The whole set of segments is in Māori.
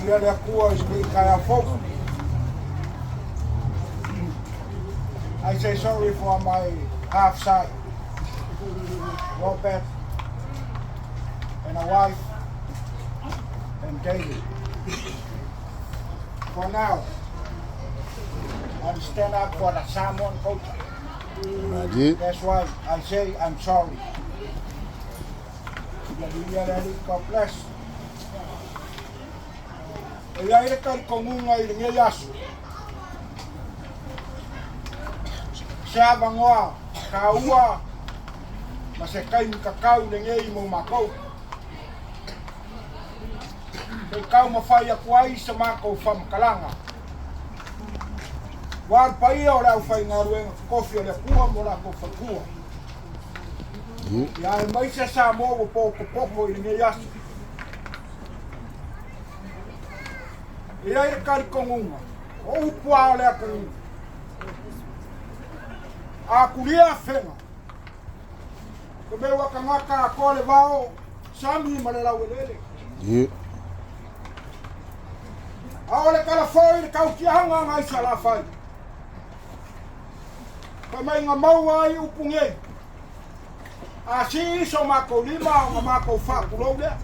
Ierome is Uta'ileuo. I say sorry for my half side. Robert and a wife and David. For now, I stand up for the salmon culture. That's why I say I'm sorry. God bless. E aire kari kongunga I ringe yasu. Se avangoa, ka ua, ma se kai mi kakau ringe I mo makou. Kei kau mawhai a kuai sa makou whamkalanga. War paia o rau whai ngā ruenga kofi o le kua mo la ko whakua. Ia e maisa sa mōgo pōko I ringe yasu. Ia e kari kongunga, o upua o lea kongunga. A kuria whenga. Ko me waka ngaka a kore wao, sami ma le lau elele. A ole kala whoi le kau ki hanga ngai sa la whai. Ko mei ngā maua ai upungei. A si iso mako lima o ngā mako whakulou lea.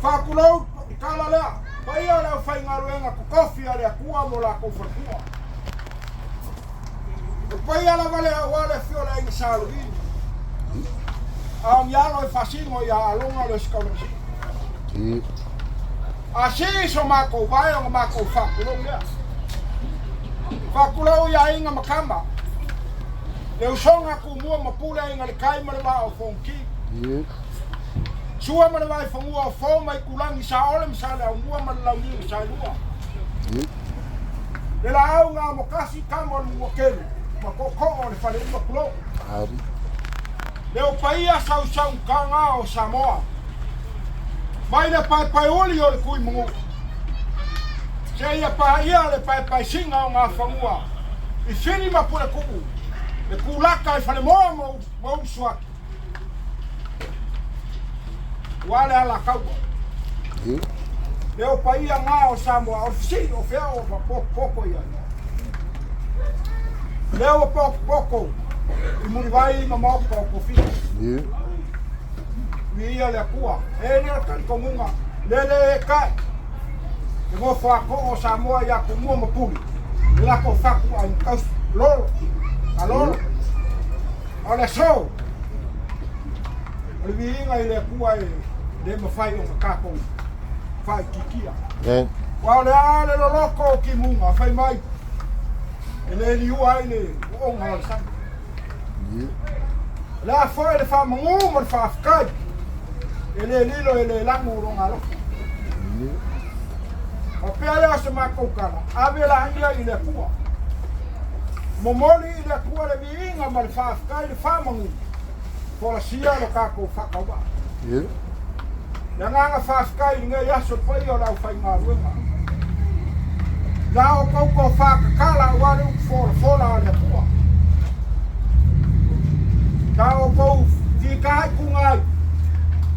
Whakulou kala lea, pai o leo whai ngā ruenga ko kofi a lea kua mo la ko whakua. Pai ala wale a wale whio la inga Sealiimalietoa. A mialo e whasingo I a alonga le skaurasi. A si so mako vai o ngā mako whakulou lea. Whakulou ia inga makamba. Le usonga ku mua mapule inga le kaima le wao whonki. Sua mana vai whangua o whau mai kulangi sa ole misale au mua mana lau niu sa lua. Le la au ngā mokasi kama o mua kelu, ma koko o le whare ima kulo. Le o paia sau ka ngā o Samoa. Mai le pai oli o le kui mungu. Se ia paia le pai singa o ngā whangua. I whini ma pule kuku. Le kulaka I whare moa mo usuaki. Wale ala kaua. Leo paia ngā o Samoa, o fisi, o whea o poko ia. Leo o poko, I muri vai ma mauka o kofi. Ia le kua, e nea kari kongunga, lele e kai. E ngō whako o Samoa ia ko mua mapuri. E lako whaku ai kaus lolo, a lolo. O le so. O le viinga I le kua e le mawhai o kako whai kikia. Wao le ale lo loko o ki munga, whai mai. E le liua I le onga o le sanga. Le a whai le wha mangu ma le wha afkai. E le lilo e le langu o ronga loko. O pia lea se mako kara, ave la hangia I le kua. Momoli I le kua le viinga ma le wha afkai le wha mangu. Kola sia lo kako whakaua. Nga ngā whaskai ngai aso pai o rau whai ngā ruenga. Nā o kouko whakakala wale uku whora o le kua. Nā o kou whikai ku ngai.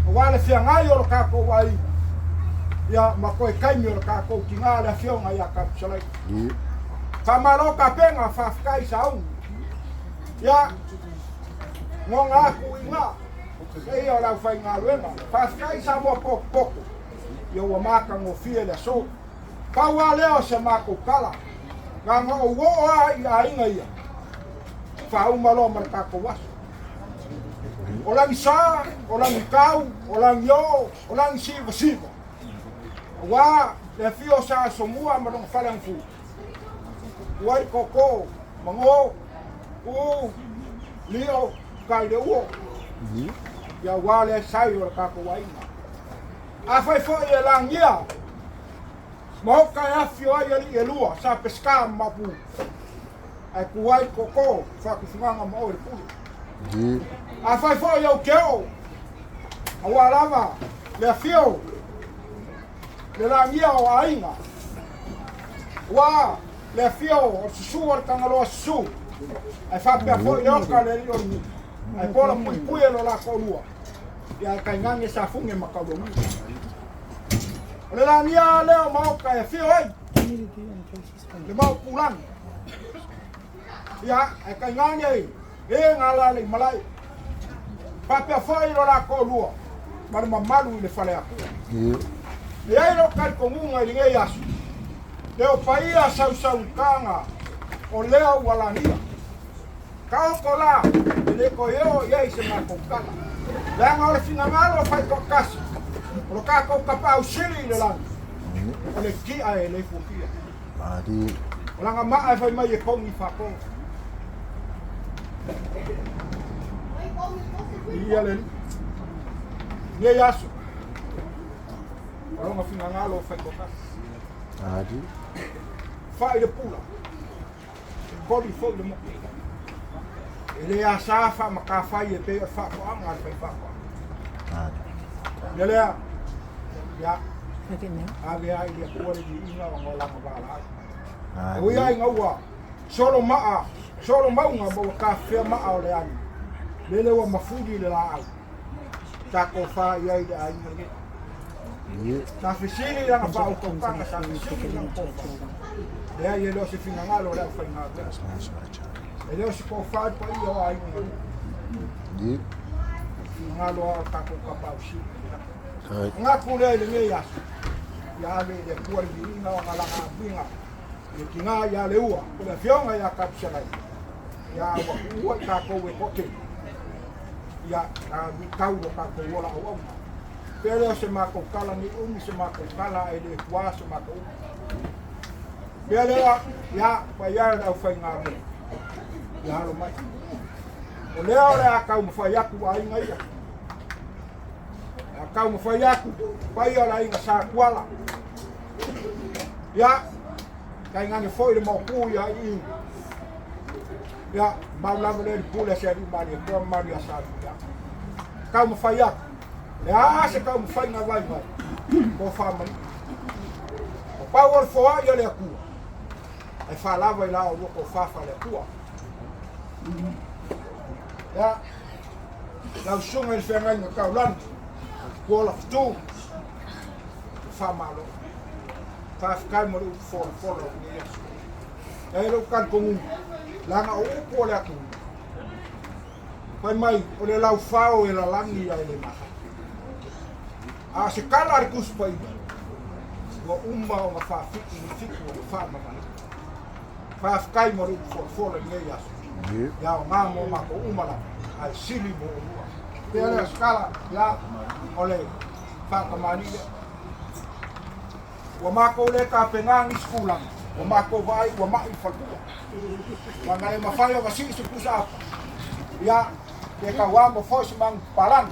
O wale whia ngai o lo kako wai. Ia ma koe kaimi o lo kako ki ngā le whionga ia kapsalai. Whamaro ka penga whaskai sa ungu. Ia ngō ngā ku I ngā. Ei o rau whai ngā ruenga, whaskai sa mua poko. Ia ua maka ngō fia le so. Kaua leo se mako kala. Ngā ngō uoa I a inga ia. Whau malo mara kako waso. O langi sā, o langi kau, o langi o, o langi siva. Wā, le fio sa somua marong whalang fu. Uai koko, mango, lio, kai le uo. Ia wale sai o kako wainga. A whai fwoi e langia. Mahoka e awhio ai ali e lua, sa peska mapu. Ai kuai koko, whakuwhunganga ma oi pulu. A whai fwoi au keo. A walawa, le awhio. Le langia o ainga. Wa le fio o susu o tangalo susu. Ai fa pe fo yo ka le yo ni. Ai pola pui lo la ko lua. Ya ka ngange sa funge makalo. Ole la nia le mau ka e fio ai. Le mau pulang. Ya ai ka ngange e ngala le malai. Fa pe fo lo la ko lua. Mar mamalu le fale aku. E ai lo ka ko ngunga i nge yasu. Leo paia sau kanga o leo walania. Kau kola, le ko yo ye se ma kokala. La ngore fina malo fai ko kasi. O ka ko kapa o sili le lan. O le ki ai le fukia. Adi. O la ma ai fai mai ko ni fa ko. Ia le. Ye yasu. O la fina malo fai ko kasi. Adi. Fai de pula. Body fo de mo. Ele a safa ma ka fai e pe fa ko anga fai fa ko. Adi. Ele ya. Ave ai de ko de ina o la ma bala. Adi. O ia ngawa. Solo maunga bo ka fe ma o le ani. Lele wa mafudi le la ai. Ta ko fa ia de ai nge. Ta fisili la ba o ko ka sa fisili la ko. Le ai lo se fina ngalo le fa ngalo. Ele se ko fa po io ai nge. Ngalo ta ko ka pa usi. Nga kule le nge ya. Ya le de ko di ina ngala ka binga. Ye kinga ya le ua, ko le fionga ya ka psala. Ya wa ka ko we ko ke. Ya bi kau do ka ko wala o. Pero se ma ko kala ni umi se ma ko kala ele kwa se ma ko. Pero ya pa ya da fa nga me. Ya lo mai. O le ora ka mo fa ya ku ai ngai ya. Ka mo fa ya ku pa ya la inga sa kwala. Ya kai ngani foi de mo ku ya i. Ya ma la le pula se ri mari ko mari sa ya. Ka mo fa ya. Ya se ka mo fa nga vai vai. Ko fa mari. O power for ya le ku. Ai falava lá o ko fa le ku. Ya. La sunga il fenga no ka lan. Ko la fu. Fa malo. Fa ka mo for ni. Ai lo kan ko mu. La nga o ko le ku. Pai mai o le lau fao e la langi ai le maha. A se kala re kus pai. Wa umma o fa fiki ni fiku o fa mama. Fa kai mo for ni ya. Ya o ngamo ma ko umala ai sili mo. Pela skala ya ole fa kamani. Wa ma ko le ka pengang skula. Wa ma ko vai wa ma i fa. Wa ngai ma fa yo si se kusa. Ya ke ka wa mo fo mang palan.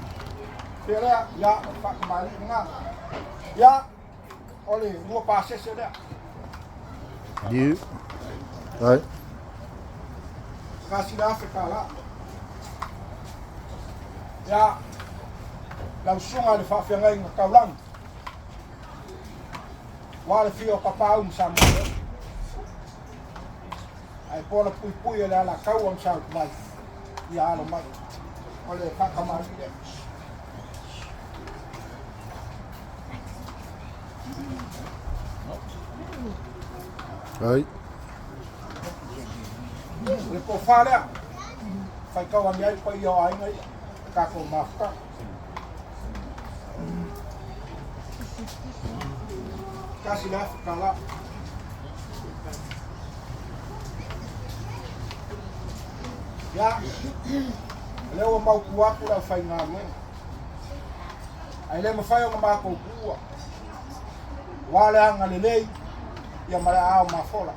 Pela ya fa kamani nga. Ya ole no pase se da. You. Right. Kasih dah sekala. Ya, langsung ada fafia ngai ngakaulang. Wala fio kapau sama. Ai pola pui ala la kau am sa mai. Ya lo mai. Oleh pak kamar dia. Right. Le ko fala. Fai kau am ai pa yo ai ngai. Ka ko mafka. Kasih dah sekala. Ya. Leo mau kuat pula fai ngame. Ai le mafai o ma ko kuwa. Wala ngalelei ya mara au mafola.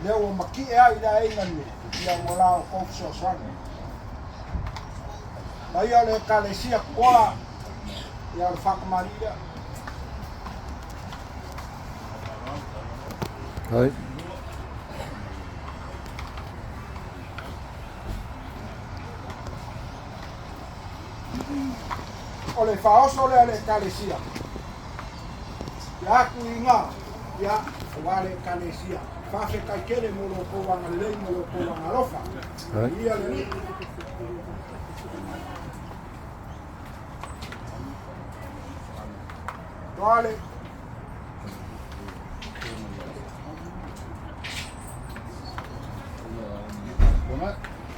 Leo maki ai da ngani ya mola ko so sana. Aí le kalesia kola ya fakmaria. Right. Ole faos ole le kalesia. Ya ku inga ia wale kalesia fafe kaikele mo lo ko wanga lei mo lo ko wanga rofa ia le wale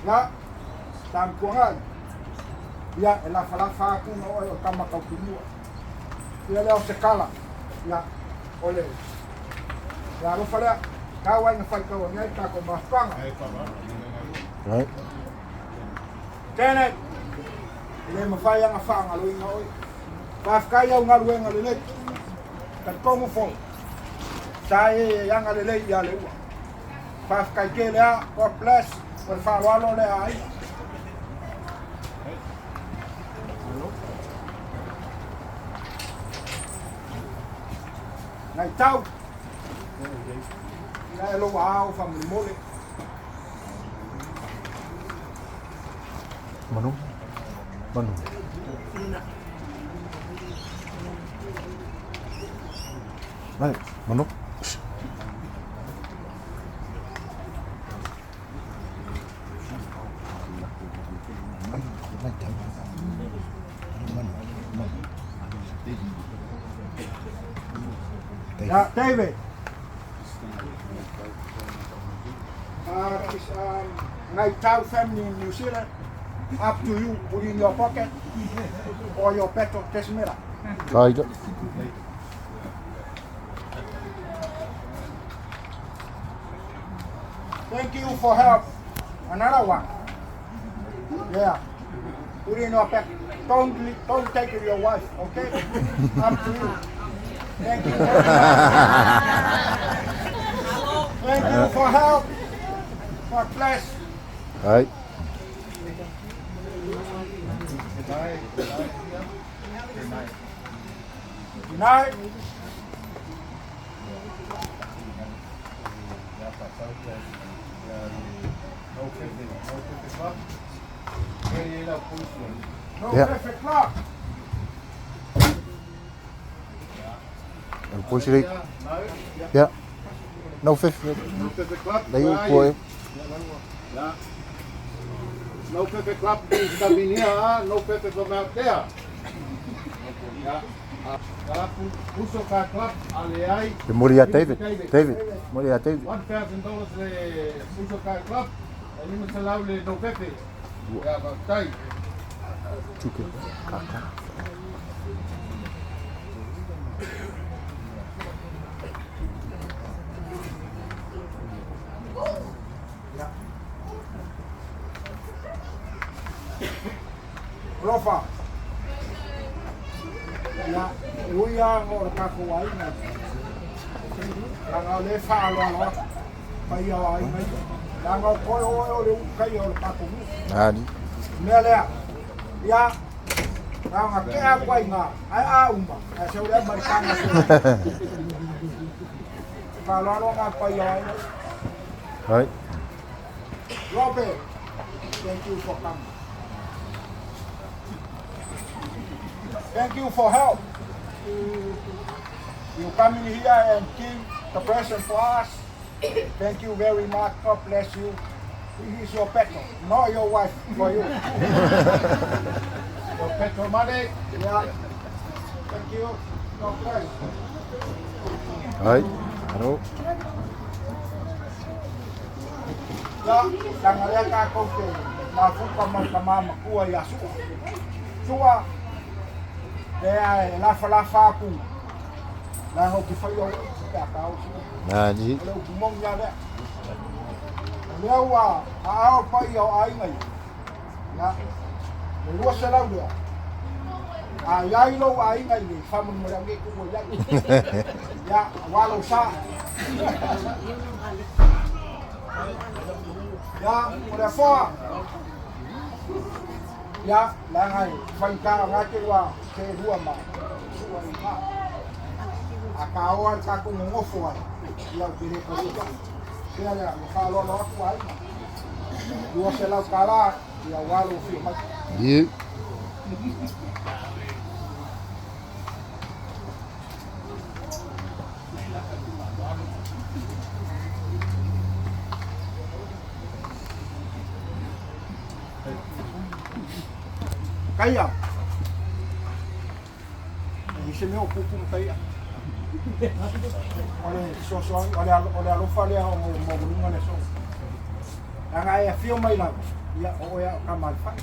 ya tam kuangan ya la falafa aku no o kama ka kunua ia le o se kala ya ole ya ro fala ka wa na fal ka wa ngai ka ko ma panga Right. kene le ma fa ya nga fa nga lo inga oi pa ka ya nga lo nga le ka ko mo fo sai ya nga le ya le wa pa ka ke le a ko plus por fa lo le ai Này tao đây Leuatea from the mole Manu. Này, Manu. Yeah, David. Night Town family in New Zealand. Up to you, put in your pocket or your petrol tesmera. Right. Thank you for help. Another one. Yeah. Put in your pack. Don't take it your wife, okay? Up to you. Thank you very much. Thank you for help. God bless. Right. Good night. No Yeah. perfect luck. And push it. Yeah. No fifth. Đấy cuối. No perfect club is coming here, no perfect from out there. Puso ka club aliai. The Moria David. Moria David. $1,000 le puso ka club. Ele me salau le no perfect. Ya ba tai. Chuke. Kaka. Rofa. Ya, uya ngor ka ko ai na. Lang le fa lo lo. Pa yo ai mai. Lang ko o le ka yo ka ko. Nani. Mele. Ya. Lang ke a kwai nga. Ai a umba. A se ule marikana se. Pa lo nga pa yo ai. Right. Robert. Thank you for coming. Thank you for help. You come in here and give the present for us. Thank you very much. God bless you. This is your petrol, not your wife, for you. Your petrol money. Yeah. Thank you. God bless. Right. Hello. Ya, tangalia ka ko ke. Mafuka mama kuwa ya suwa. Suwa. La falafa aku. La ho ki fa yo ka ka o. Nani. Lo ku mong ya le. Lewa, a pa yo ai ngai. Ya. Lo se la do. A ya lo ai ngai ni fa mun mo ngi ku mo ya. Ya, wa lo sa. Ya, mo le fo. Ya, la ngai fa ka ngake wa ke rua ma. Akawa ka ko ngofo wa. Ya kire ko ko. Kaya ya fa lo lo ko ai. Dua sela kala ya walu fi ma. You. kaya. Se me ocupo kaya. Ole alofa lea o mogulunga le so. Anga e fio mai la. Ia o ia kamal fai.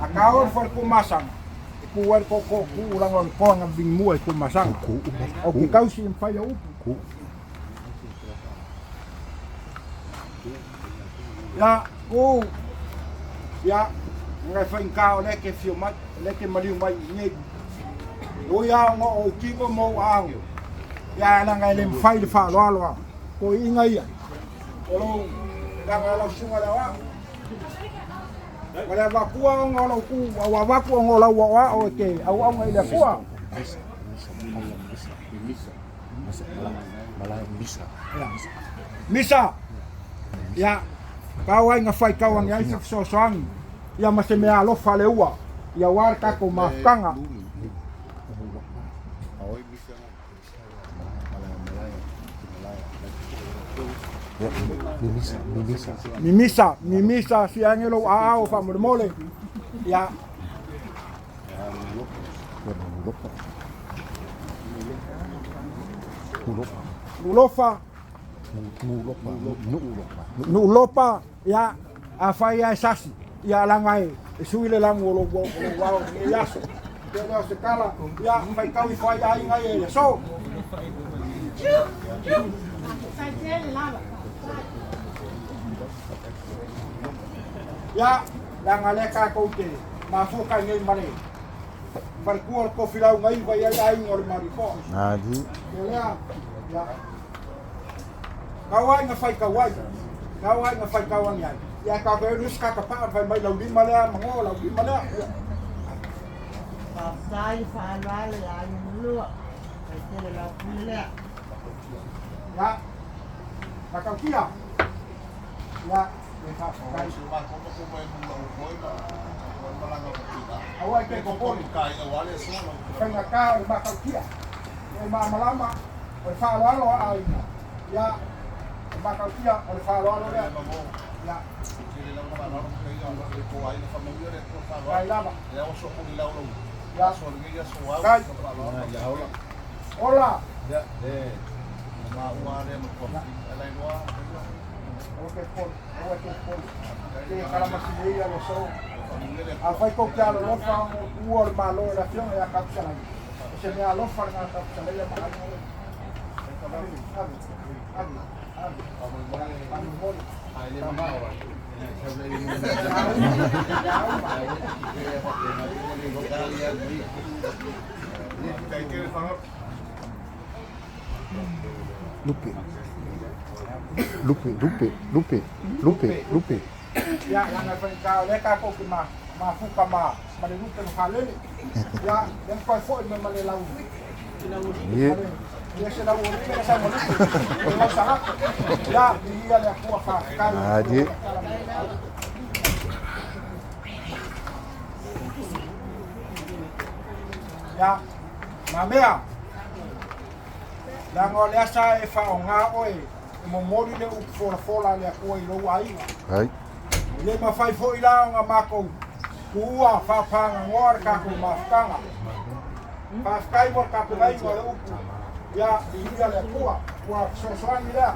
Akao for kumasang. Kuwar ko kurang on ko nga bingmu ay kumasang. O kikau si fai o upu. Ya, ya, ngai fai kao le ke fio mat, le ke maliu mai ngai. O ya ngo o kiko Moeitua'au. Ya na ngai le fai de fa lo ko inga ia. O la la sunga la wa. Wala ba kuwa ngolo ku wa wa ku ngola wa o ke au au ngai le kuwa. Misa. Ya. Kawai nga fai kawan ya isa so soang. Ya mase me alofa le ua. Ya war ka ko mafkanga. Mimisa si angelo ao fa mole. Ya. Nulopa ya afai ya sasi ya langai suile lang wolo wow ya so dia se kala ya fai kau fai ai ngai so ya langale ka ko ke mafuka ngai mane farkuor ko filau ngai vai ai ngor marifo Adi. ya kawai nga fai kawai nga fai kawan yan ya ka ko rus ka ka pa fai mai laudi mala mango laudi mala sai fa la ya lu kai te la pule ya makau kia ya me fa kai Su ma ko ko mai mu ko ina malanga ko kita. awai ke ko poni Kai awale so no. kai nga ka makau kia e ma malama o fa lo ai ya makau kia o fa lo ya ya Kile la ma no ko ai na familia le ko fa. kai lava Ya o so ko ni la lo. ya So ni ya so wa. kai Ya hola. hola Ya ma wa le mo ko. Ala igual. oke pon ke kala masilia lo so afai ko kia lo fa uor malo la fion ya kapsala se me alo fa na kapsala ya ma Lupe. ya yang afai ka le ka ko ma fuka ma le lupe ma le ya yang ko fo me ma le lau Ye. ya se lau ni me sa mo le sa ya dia le ko fa ka Adi. ya mamea la ngole sa e fa nga oi mo mori le u fola le ko i lo ai Ai. le ma fai fo ila nga mako kuwa fa panga ngor ka ku mafkanga fa skai mo ka pe ngai mo le u ya ia le kuwa so ni la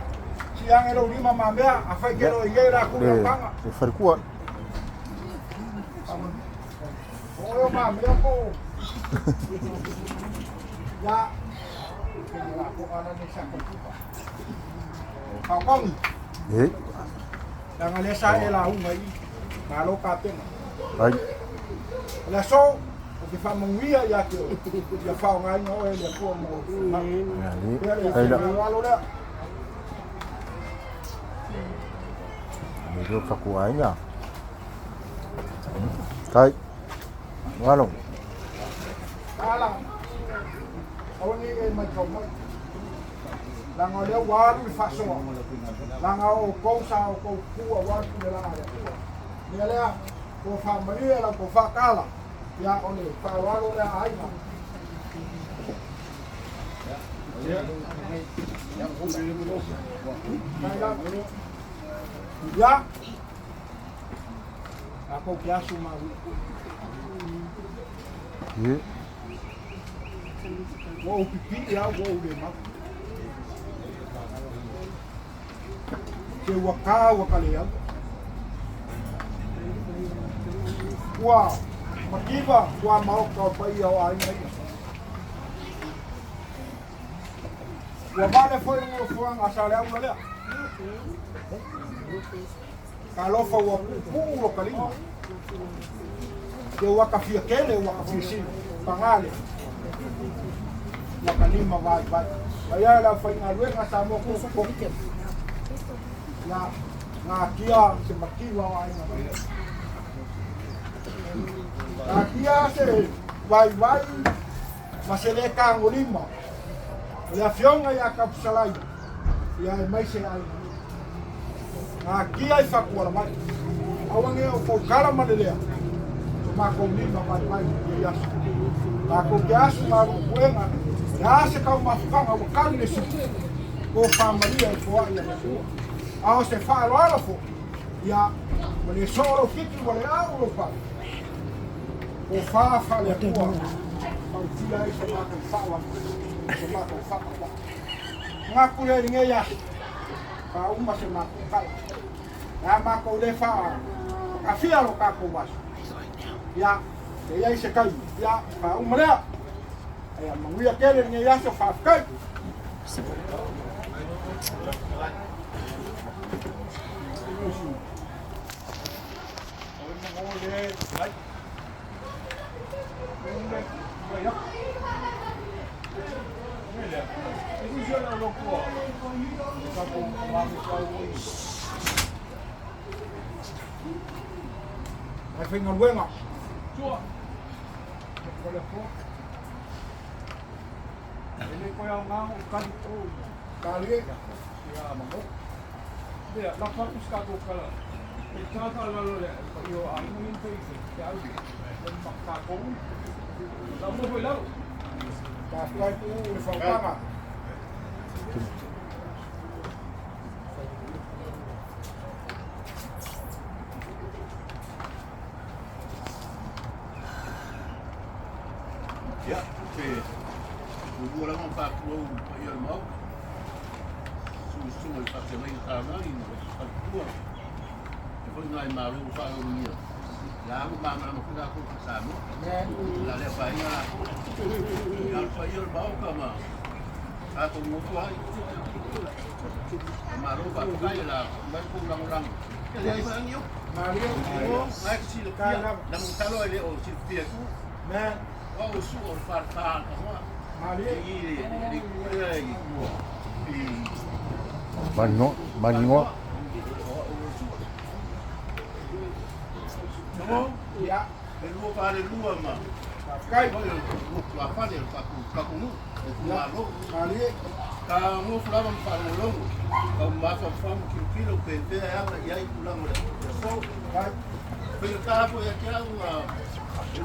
si angelo lima mamea a fai ke lo iera ku panga E farkua. o mamea ko ya la ko ana ni sa ko Kong Eh. yang ale sa e la ngai malo ka pe Ai. la so o ke fa mongia ya ke ya fa ngai no e le ko mo Ai da. walo le Ni do fakuanya. Kai. Walo. ala o ni e mai ko mo la ngole waru fa so la ngao ko sa ko ku wa ku le la ni ale ko fa mari la ko fa kala ya ole fa walo le ai ma ya Ako ki asu maru. Ye. Wo pipi ya wo le ma. Ke waka le ya. Wow. Makiba wa mau ka pa ia o ai mai. Wa vale foi no fuang asale au le. Kalau fa wa puro kalima. Ke waka fia kele waka fia si pangale. Waka lima vai. Aya la fa na luenga sa mo ko. Na kia se makiwa wa ai mai. Aqui vai mas ele é carro lima. Ele avião aí a capsulai. E aí mais se aí. Aqui aí facula mais. Aonde eu for cara maneira. Toma com lima vai e acho. Tá com gás mas buena. Já se calma fama o carro nesse. Com família fora. Ah se fala lá fo. Ya, mas só o que vale a o pai. O fa le tua. Au tira isso lá com fala. Lá com fala. Nga kule ninge ya. Ka uma se ma fala. Ya ma ko le fa. Afia lo ka ko was. Ya, e aí se cai. Ya, ka uma le. Ai ma nguia kele ninge ya se fa kai. Ai fai ngal wenga. Tua. Olha po. Ele ko yang ngau kan tu. Kali ya mango. Dia la fa uska ko kala. Ita ka la lo le. Yo ai min tu ise. Ya u. Dan makka ko. La mo foi lá. Tá kai tu le fa kama. Ja, oké. We worden een paar gewoon bij Ierome ook. Zo is dat je alleen daar nou in de toer. Je wordt nou maar hoe vaak ook niet. Ja, maar nog vandaag ook samen. La le pa ina. Ja, bij Ierome ook maar. Gaat om Moeitua'au. Maar ook bij Uta'ileuo, bij orang-orang. Jadi apa yang yuk? Mario, Naik ke sini kan, dan kalau ada orang sini tu, man, oh usul fartan, semua. Mario, Ini lagi. Bango. Semua, ya, dua pada dua mah. kai, Apa dia? Kaku Malu. Mario, Kamu selama parulong, kamu masuk fam kilo pente ya ya pulang udah. So, kai, perintah apa ya kira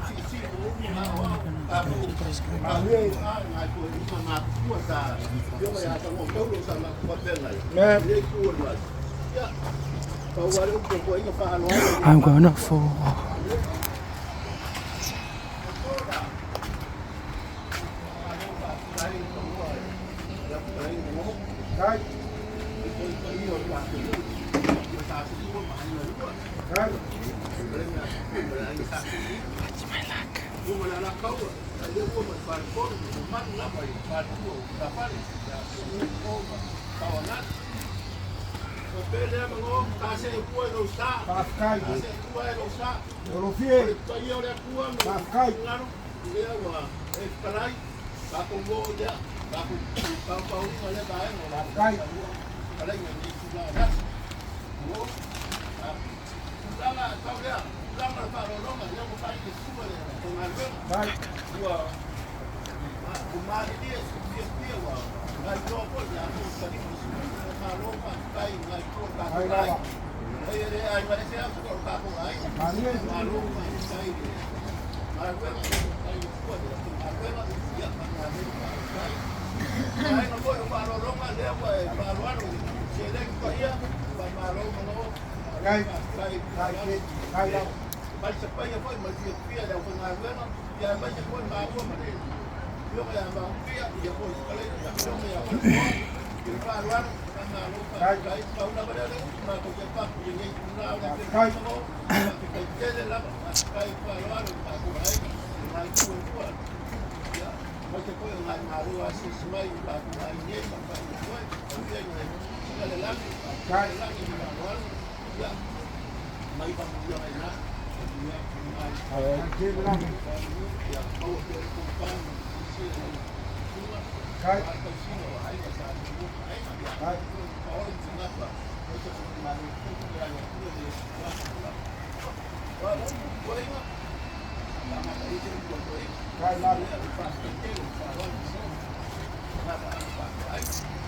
isi aku Mario, aku ini sama aku dah. Dia ya sama kau sama hotel lah. man, Dia kuat lah. Ya. Kau ada pokok ini faham. I'm going for kai, kai, kai, Orofie, kai, kai, kai, kai, kai, Mai se pai foi mai fia da foi na rua, e a mai se foi na rua mas eu me amo fia e depois falei da eu me amo. E para lá na luta aí para uma maneira uma coisa para e nem na hora que ele lá cai para lá para aí na rua. Mas depois na rua assim se vai para aí nem para depois ele lá cai lá e para lá mai para lá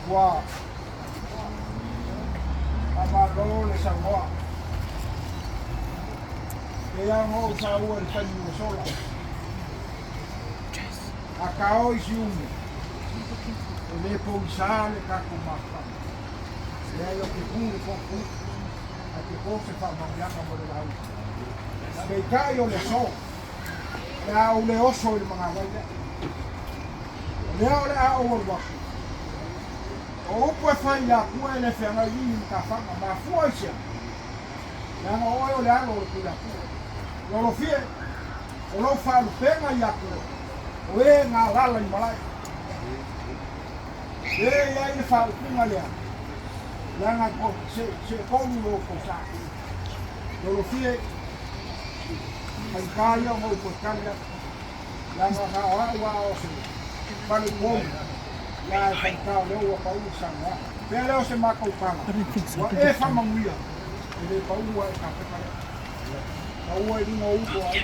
Wow. Amaro le sangoa. Kaya mo sa uwan sa niyo sola. Akao isiume. Ele po isale kakumaka. Leo que puro poco. Ati ko se fa mangyanga mo la. Kay kayo le so. Na ule oso il mga wala. Leo le a o wa. O po fa ya ku ele fe nga yi ka fa ma fuosia. Ya no o le alo ku la ku. Lo fie, o lo fa pena ya ko. O e na lala i malai. E ya i fa pena ya. La na ko se ko lo ko sa. Lo fie. Ai kaya mo ko kaya. La na wa o se. Pali ko. La fa ka lo wa pa sa wa. Pero se ma ko pa. Wa e fa mamuia. E pa wa ka pa. Oi di mau buat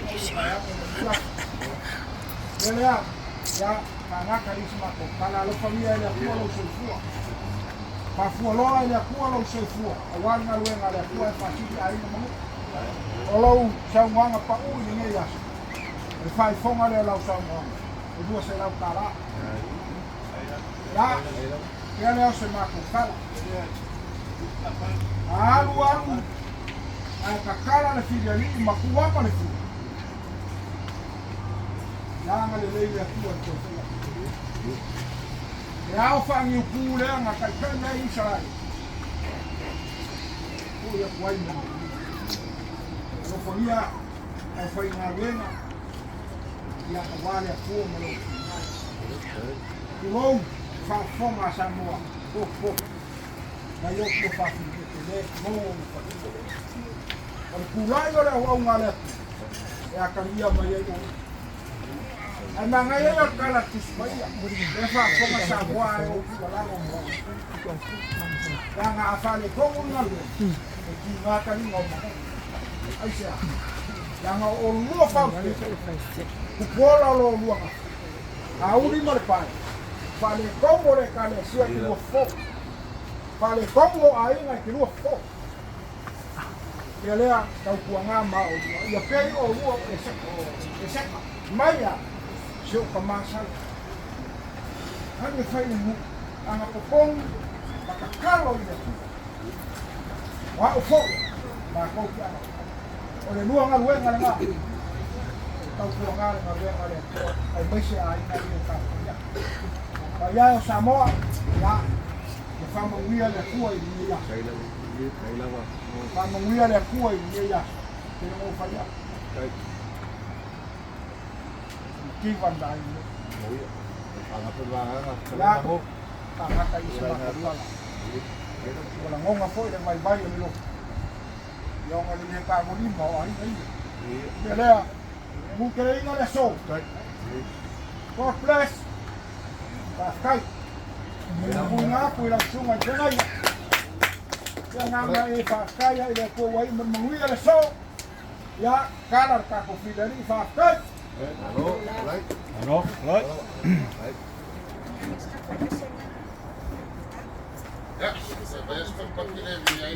ya ya karena karisma ko kana lo familia ya kuwa lo sofua pa fuolo ya kuwa lo sofua awal na luenga ya kuwa pa si ai mo olo sa mwanga pa u ni ya e fai fonga le la sa mwanga e dua se la kala ya le se ma ko kala alu ai kakala le filiali makua pa le fu. Langa le leile atua to. Ya o fa ngi ku le nga ka kana Israel. O ya kwai na. Lo fonia ai foi na Lena. Ya ka wale ku mo lo. Lo fa foma sa mo. Po. Na yo ko fa le mo fa. Al kulai ole o ngale ya kambia maya yo ana ngaya yo kala tismaya defa koma sa bwa yo kala mo ya nga afale ko ngale ki ngata ni ngoma aisha ya nga o lu fa ku pola lo lu auri mar pa fale como le kale sia ki lo fo fale como ai nga ki lo fo Lea tau kuanga mau ia pei o lua ese maya sio kamasa hani fai mu ana popong makakalo ia wa fo ma ko kia o le lua nga luenga nga tau kuanga nga luenga le ai mese ai na ia ka ya o Samoa ya le fama uia le kua i ia Pan menguia le kua i ia Kena mo faya Kivan dai Moia Anga pelanga Anga kai se ma Wala ngonga foi le vai vai lo Yo ngali le ka mo ni mo ai ai Lea mu ke ina le so God bless Pascal Bunga ko la sunga tena Nga e fa kaya ile ko wai menguia le so ya kalar ka ko fidari fa kai Ano, right. Ja, se vede sto partire via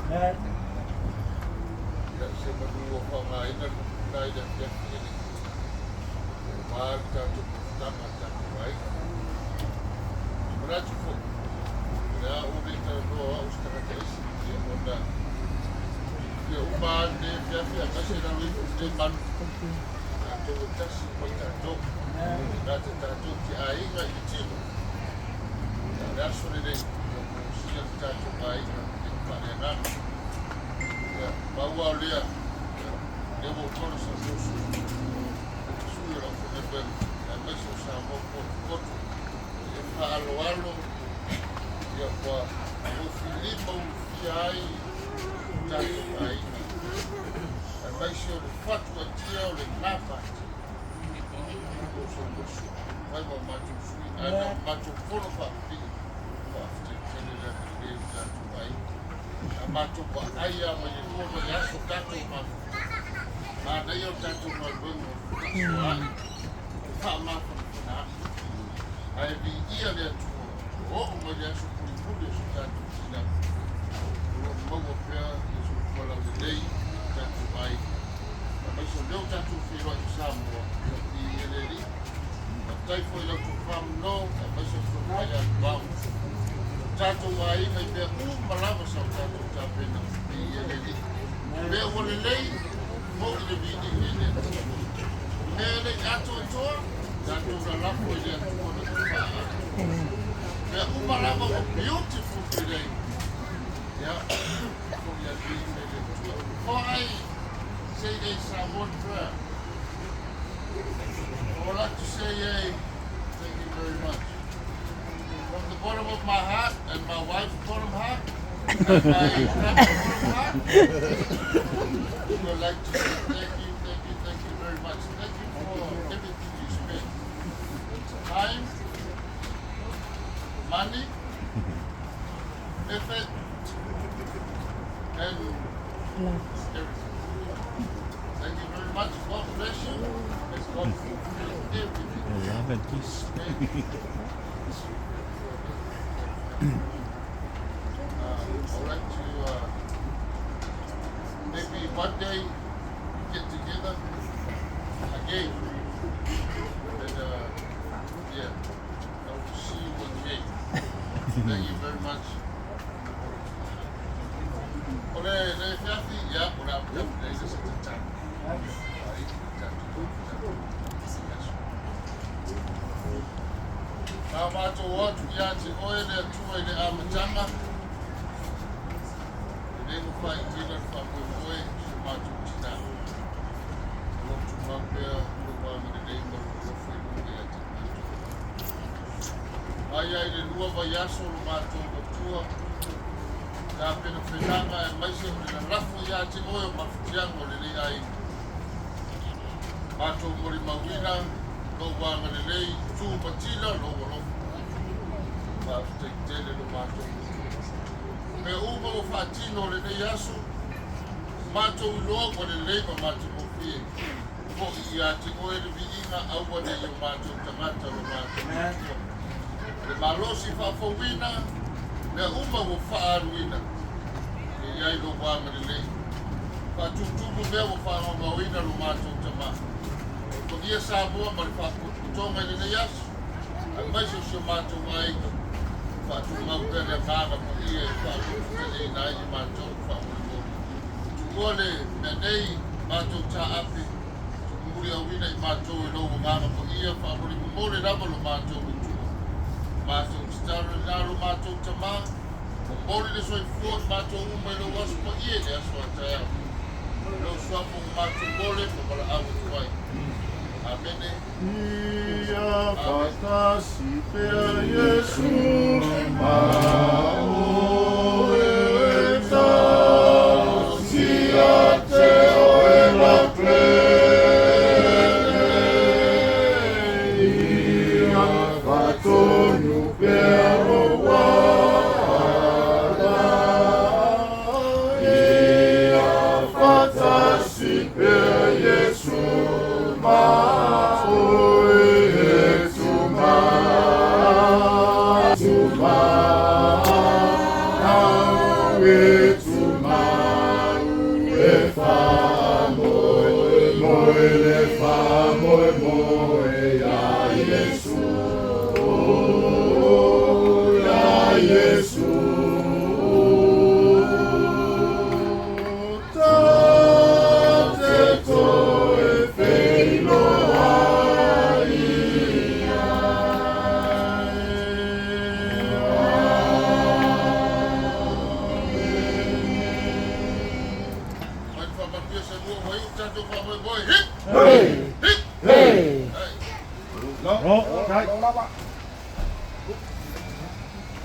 Lea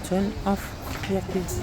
Turn off your kids.